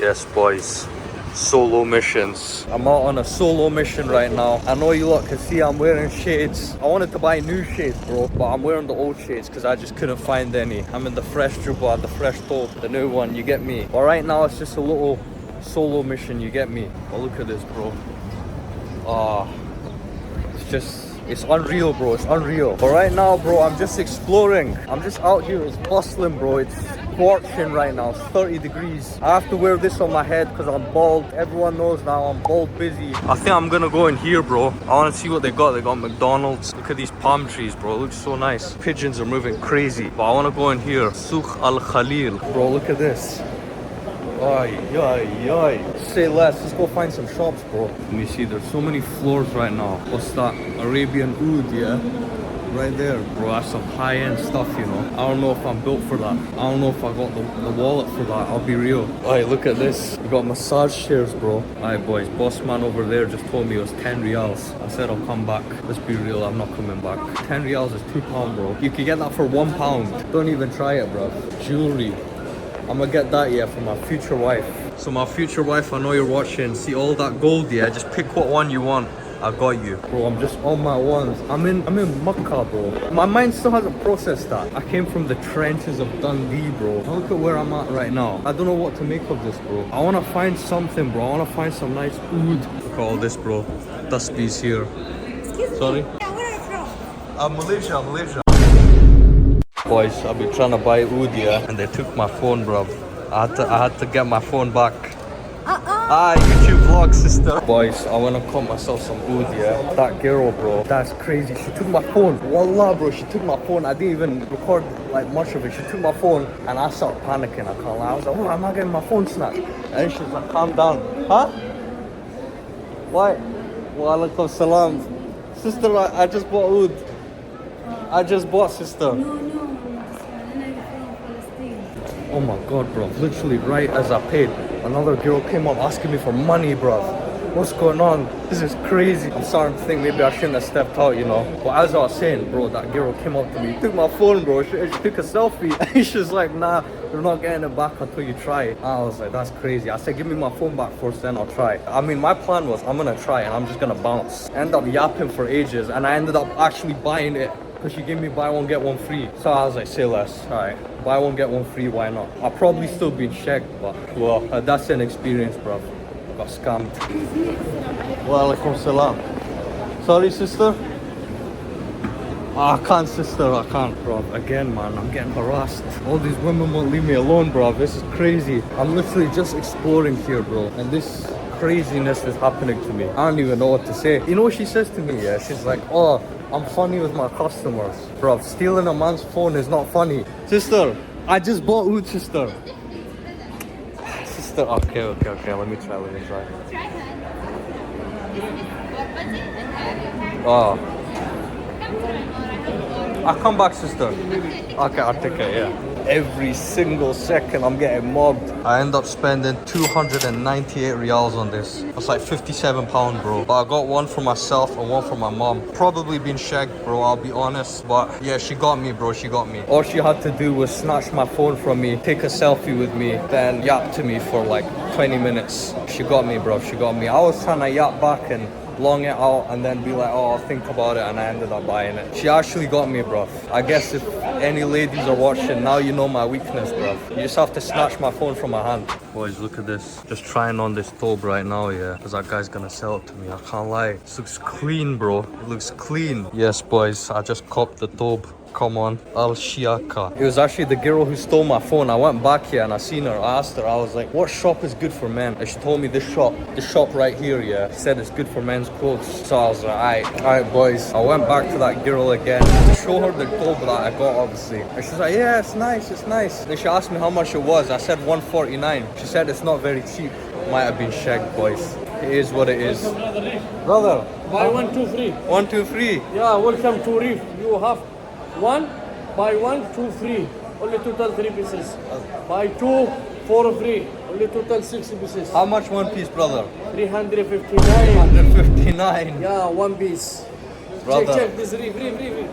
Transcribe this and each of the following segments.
Yes, boys. Solo missions. I'm out on a solo mission right now. I know you lot can see I'm wearing shades. I wanted to buy new shades, bro, but I'm wearing the old shades because I just couldn't find any. I'm in the fresh Juba, the fresh Tope, the new one, you get me. But right now it's just a little solo mission, you get me. But look at this, bro. It's unreal, bro. It's unreal. But right now, bro, I'm just exploring. I'm just out here. It's bustling, bro. It's scorching right now. It's 30 degrees. I have to wear this on my head because I'm bald. Everyone knows now I'm bald busy. I think I'm gonna go in here, bro. I want to see what they got. They got McDonald's. Look at these palm trees, bro. It looks so nice. Pigeons are moving crazy. But I want to go in here. Souk Al Khalil. Bro, look at this. Say less. Let's go find some shops, bro. Let me see. There's so many floors right now. What's that? Arabian oud, yeah? Right there. Bro, that's some high-end stuff, you know. I don't know if I'm built for that. I don't know if I got the wallet for that. I'll be real. Alright, look at this. We got massage chairs, bro. Alright, boys. Boss man over there just told me it was 10 riyals. I said I'll come back. Let's be real. I'm not coming back. 10 riyals is £2, bro. You can get that for £1. Don't even try it, bro. Jewelry. I'm gonna get that, yeah, for my future wife. So my future wife, I know you're watching. See all that gold, yeah? Just pick what one you want. I got you. Bro, I'm just on my ones. I'm in Makkah, bro. My mind still hasn't processed that. I came from the trenches of Dundee, bro. Now look at where I'm at right now. I don't know what to make of this, bro. I wanna find something, bro. I wanna find some nice oud. Look at all this, bro. Tasbih's here. Excuse me. Sorry? Yeah, where are you from? Malaysia. Boys, I've been trying to buy oud, yeah, and they took my phone, bro. I had to get my phone back. YouTube vlog, sister. Boys, I wanna cut myself some oud, yeah. That girl, bro, that's crazy. She took my phone. Wallah, bro, she took my phone. I didn't even record like much of it. She took my phone, and I started panicking. I can't lie. I was like, oh, I'm not getting my phone snatched. And she's like, calm down. Huh? Why? Wa alaikum salam. Sister, I just bought oud. I just bought, sister. No. Oh my god, bro. Literally right as I paid, another girl came up asking me for money, bro. What's going on? This is crazy. I'm starting to think maybe I shouldn't have stepped out, you know. But as I was saying, bro, that girl came up to me, took my phone, bro. She took a selfie. And she's like, nah, you're not getting it back until you try it. I was like, that's crazy. I said, give me my phone back first, then I'll try. I mean, my plan was I'm gonna try and I'm just gonna bounce. End up yapping for ages, and I ended up actually buying it. Because she gave me buy one get one free. So I was like, say less. Alright, buy one get one free, why not? I'll probably still be checked, but well, that's an experience, bro. Got scammed. Wa alaikum salam. Sorry, sister? I can't, sister, I can't, bro. Again, man, I'm getting harassed. All these women won't leave me alone, bro. This is crazy. I'm literally just exploring here, bro. And this craziness is happening to me. I don't even know what to say. You know what she says to me, yeah? She's like, oh, I'm funny with my customers. Bro, stealing a man's phone is not funny. Sister, I just bought oud, sister. Sister, okay. Let me try. Oh. I'll come back, sister. Okay, I'll take it, yeah. Every single second I'm getting mobbed. I end up spending 298 riyals on this. That's like £57, bro. But I got one for myself and one for my mom. Probably been shagged, bro, I'll be honest. But yeah, she got me, bro, she got me. All she had to do was snatch my phone from me, take a selfie with me, then yap to me for like 20 minutes. She got me, bro, she got me. I was trying to yap back and long it out and then be like, oh, I'll think about it, and I ended up buying it. She actually got me, bro. I guess if any ladies are watching, now you know my weakness, bro. You just have to snatch my phone from my hand. Boys, look at this. Just trying on this Tope right now, yeah, because that guy's gonna sell it to me. I can't lie. This looks clean, bro. It looks clean. Yes, boys, I just copped the Tope. Come on, Al Shiaka. It was actually the girl who stole my phone. I went back here and I seen her. I asked her, I was like, what shop is good for men? And she told me this shop right here, yeah. She said it's good for men's clothes. So I was like, alright boys. I went back to that girl again to show her the Tope that I got, obviously. And she's like, yeah, it's nice. Then she asked me how much it was. I said 149. She said it's not very cheap. Might have been shagged, boys. It is what it is. Brother. Buy 1, 2 free. 1, 2, 3. Yeah, welcome to Reef. You have 1, buy 1, 2 free. Only total 3 pieces. Buy 2, 4 free. Only total 6 pieces. How much one piece, brother? 359. 359. Yeah, 1 piece. Brother. Check this Reef. Reef. Reef.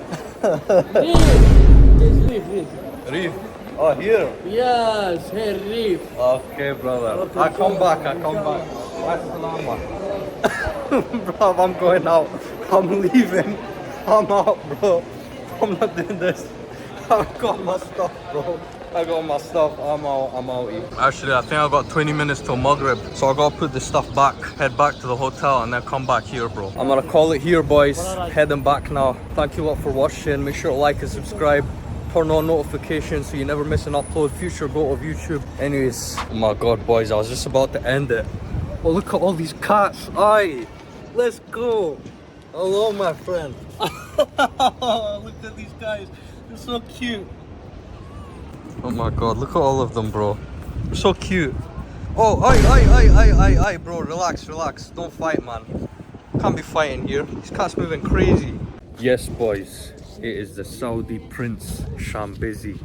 Reef. Oh, here. Yes, here reef. Okay, brother. Okay, I come so- back. Assalamu. Bro, I'm going out. I'm leaving. I'm out, bro. I'm not doing this. I've got my stuff, bro. I got my stuff. I'm out here. Actually, I think I got 20 minutes till Maghrib. So I gotta put this stuff back, head back to the hotel, and then come back here, bro. I'm gonna call it here, boys. Heading back now. Thank you lot for watching. Make sure to like and subscribe. Turn on notifications so you never miss an upload. Future goal of YouTube. Anyways, oh my god, boys, I was just about to end it. Oh, look at all these cats. Aye, let's go. Hello, my friend. Look at these guys. They're so cute. Oh my god, look at all of them, bro. They're so cute. Oh, aye, bro. Relax. Don't fight, man. Can't be fighting here. These cats moving crazy. Yes, boys. It is the Saudi Prince Syambizzy.